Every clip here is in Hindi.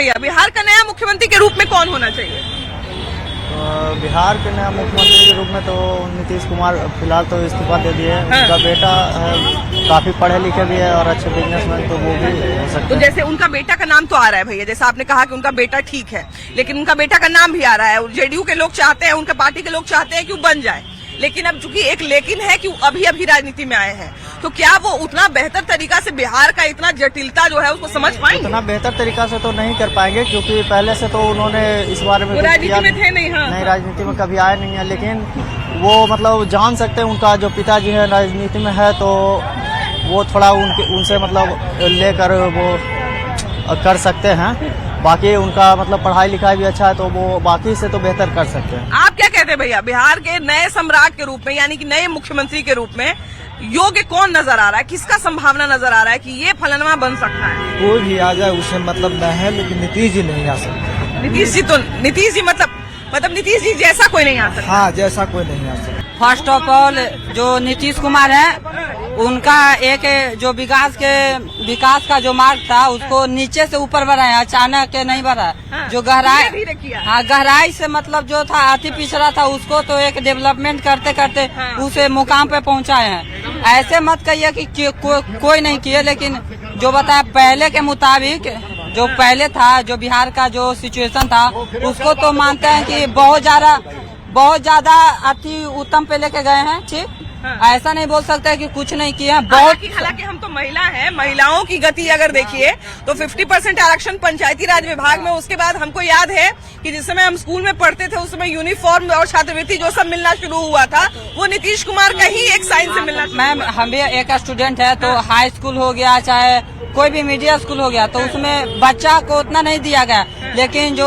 भैया, बिहार का नया मुख्यमंत्री के रूप में कौन होना चाहिए? बिहार के नया मुख्यमंत्री के रूप में तो नीतीश कुमार फिलहाल तो इस्तीफा दे दिए। उनका बेटा काफी पढ़े लिखे भी है और अच्छे बिजनेसमैन, तो वो भी हो सकते तो हैं। जैसे उनका बेटा का नाम तो आ रहा है भैया, जैसे आपने कहा कि उनका बेटा ठीक है, लेकिन उनका बेटा का नाम भी आ रहा है। जेडीयू के लोग चाहते हैं, उनके पार्टी के लोग चाहते हैं कि वो बन जाए, लेकिन अब चूंकि एक लेकिन है कि अभी अभी राजनीति में आए हैं, तो क्या वो उतना बेहतर तरीका से बिहार का इतना जटिलता जो है उसको समझ पाएंगे? उतना बेहतर तरीका से तो नहीं कर पाएंगे, क्योंकि पहले से तो उन्होंने इस बारे में राजनीति में थे नहीं। हाँ। नहीं, राजनीति में कभी आए नहीं है, लेकिन वो मतलब जान सकते हैं उनका जो पिताजी है राजनीति में है, तो वो थोड़ा उनसे मतलब लेकर वो कर सकते हैं। बाकी उनका मतलब पढ़ाई लिखाई भी अच्छा है, तो वो बाकी से तो बेहतर कर सकते हैं। आप क्या कहते हैं भैया, बिहार के नए सम्राट के रूप में यानी कि नए मुख्यमंत्री के रूप में योग्य कौन नजर आ रहा है? किसका संभावना नजर आ रहा है कि ये फलनवा बन सकता है? कोई भी आ जाए उसे मतलब न है, लेकिन नीतीश जी नहीं आ सकते। नीतीश जी मतलब नीतीश जी जैसा कोई नहीं आ सकता। हाँ, जैसा कोई नहीं आ सकता। फर्स्ट ऑफ ऑल जो नीतीश कुमार है, उनका एक जो विकास का जो मार्ग था उसको नीचे से ऊपर बढ़ाया, अचानक नहीं बढ़ा। हाँ, जो गहराई, धीरे किया। हाँ, गहराई से मतलब जो था अति पिछड़ा था, उसको तो एक डेवलपमेंट करते करते हाँ, उसे मुकाम पे पहुंचाए हैं। ऐसे मत कहिए कि कोई नहीं किए, लेकिन जो बताया पहले के मुताबिक जो पहले था, जो बिहार का जो सिचुएशन था, उसको तो मानते हैं कि बहुत ज्यादा अति उत्तम पे लेके गए हैं। ठीक, हाँ। ऐसा नहीं बोल सकते कि कुछ नहीं किए हैं। हालांकि हम तो महिला हैं, महिलाओं की गति अगर देखिए तो 50% आरक्षण पंचायती राज विभाग में। उसके बाद हमको याद है कि जिस समय हम स्कूल में पढ़ते थे उस समय यूनिफॉर्म और छात्रवृत्ति जो सब मिलना शुरू हुआ था, वो नीतीश कुमार का ही एक साइन से मिलना। मैम, हम भी एक स्टूडेंट है, तो हाई स्कूल हो गया चाहे कोई भी मीडिया स्कूल हो गया, तो उसमें बच्चा को उतना नहीं दिया गया, लेकिन जो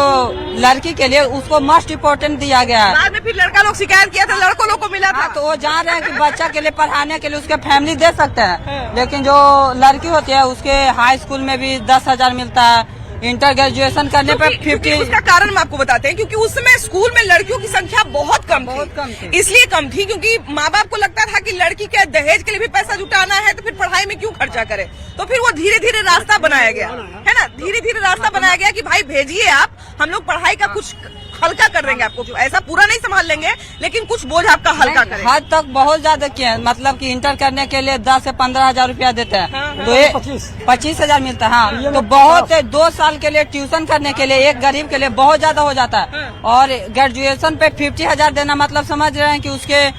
लड़की के लिए उसको मोस्ट इम्पोर्टेंट दिया गया है। बाद में फिर लड़का लोग शिकायत किया था, लड़कों लोग को मिला था। तो वो जान रहे हैं कि बच्चा के लिए पढ़ाने के लिए उसके फैमिली दे सकते हैं, लेकिन जो लड़की होती है उसके हाई स्कूल में भी 10,000 मिलता है, इंटर ग्रेजुएशन करने पर 50। उसका कारण हम आपको बताते हैं, क्योंकि उस समय स्कूल में लड़कियों की संख्या बहुत कम थी। इसलिए कम थी क्योंकि माँ बाप को लगता था कि लड़की के दहेज के लिए भी पैसा जुटाना है, तो फिर पढ़ाई में क्यों खर्चा करे। तो फिर वो धीरे धीरे रास्ता बनाया गया है ना, धीरे धीरे रास्ता बनाया गया कि भाई भेजिए आप, हम लोग पढ़ाई का कुछ हल्का कर देंगे आपको। ऐसा पूरा नहीं संभाल लेंगे, लेकिन कुछ बोझ आपका हल्का करेंगे। हद तक बहुत ज्यादा किया, मतलब कि इंटर करने के लिए 10 से 15,000 रुपया देते हैं। हाँ, तो ये 25,000 मिलता है। हाँ, तो बहुत 2 साल के लिए ट्यूशन करने के लिए एक गरीब के लिए बहुत ज्यादा हो जाता है। और ग्रेजुएशन पे 50,000 देना, मतलब समझ रहे हैं कि उसके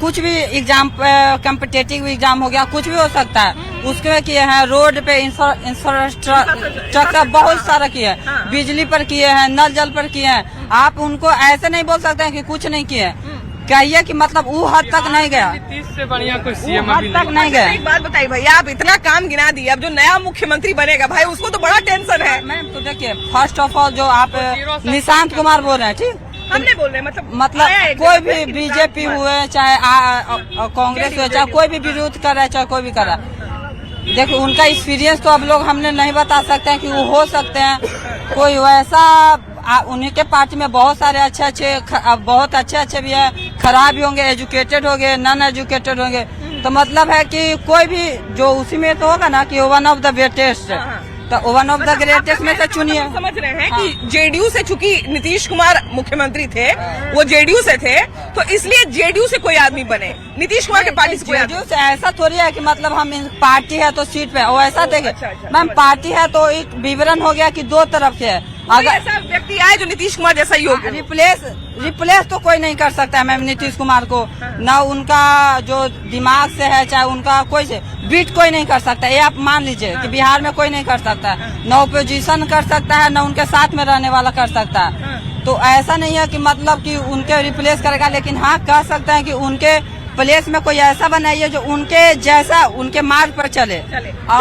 कुछ भी एग्जाम, कॉम्पिटिटिव एग्जाम हो गया, कुछ भी हो सकता है। उसके किए हैं, रोड पे इंफ्रास्ट्रक्चर बहुत सारा किए हैं, बिजली पर किए हैं, नल जल पर किए हैं। आप उनको ऐसे नहीं बोल सकते हैं कि कुछ नहीं किए। कहिए कि मतलब वो हद तक नहीं गया, से बढ़िया कोई सीएम हद तक नहीं गया। एक बात बताइए भैया, आप इतना काम गिना दिए, अब जो नया मुख्यमंत्री बनेगा भाई उसको तो बड़ा टेंशन है। मैम, तो देखिए, फर्स्ट ऑफ ऑल जो आप निशांत कुमार बोल रहे हैं, ठीक, हम नहीं बोल रहे, मतलब कोई भी बीजेपी हुए चाहे कांग्रेस हुए, चाहे कोई भी विरोध कर रहा है, चाहे कोई भी कर रहा है, देखो उनका एक्सपीरियंस तो अब लोग हमने नहीं बता सकते हैं कि वो हो सकते हैं कोई वैसा। उन्हीं के पार्टी में बहुत सारे बहुत अच्छे भी है, खराब भी होंगे, एजुकेटेड होंगे, नॉन एजुकेटेड होंगे। तो मतलब है कि कोई भी जो उसी में तो होगा ना कि वन ऑफ द ग्रेटेस्ट, तो वन ऑफ द ग्रेटेस्ट में से चुनिए। समझ रहे हैं कि जेडीयू से, चूंकि नीतीश कुमार मुख्यमंत्री थे, वो जेडीयू से थे, तो इसलिए जेडीयू से कोई आदमी बने, नीतीश कुमार के पार्टी से कोई आदमी। जेडीयू से ऐसा थोड़ी है कि मतलब हम पार्टी है तो सीट पे, वो ऐसा देखे। अच्छा। मैम, पार्टी है तो एक विवरण हो गया कि 2 तरफ से है। अगर ऐसा व्यक्ति आए जो नीतीश कुमार जैसा योग्य, रिप्लेस तो कोई नहीं कर सकता है मैम नीतीश कुमार को। ना उनका जो दिमाग से है, चाहे उनका कोई से बीट कोई नहीं कर सकता। ये आप मान लीजिए कि बिहार में कोई नहीं कर सकता है, न ओपोजिशन कर सकता है, न उनके साथ में रहने वाला कर सकता है। तो ऐसा नहीं है कि मतलब कि उनके रिप्लेस करेगा, लेकिन हाँ कह सकते हैं कि उनके प्लेस में कोई ऐसा बनाइए जो उनके जैसा, उनके मार्ग पर चले।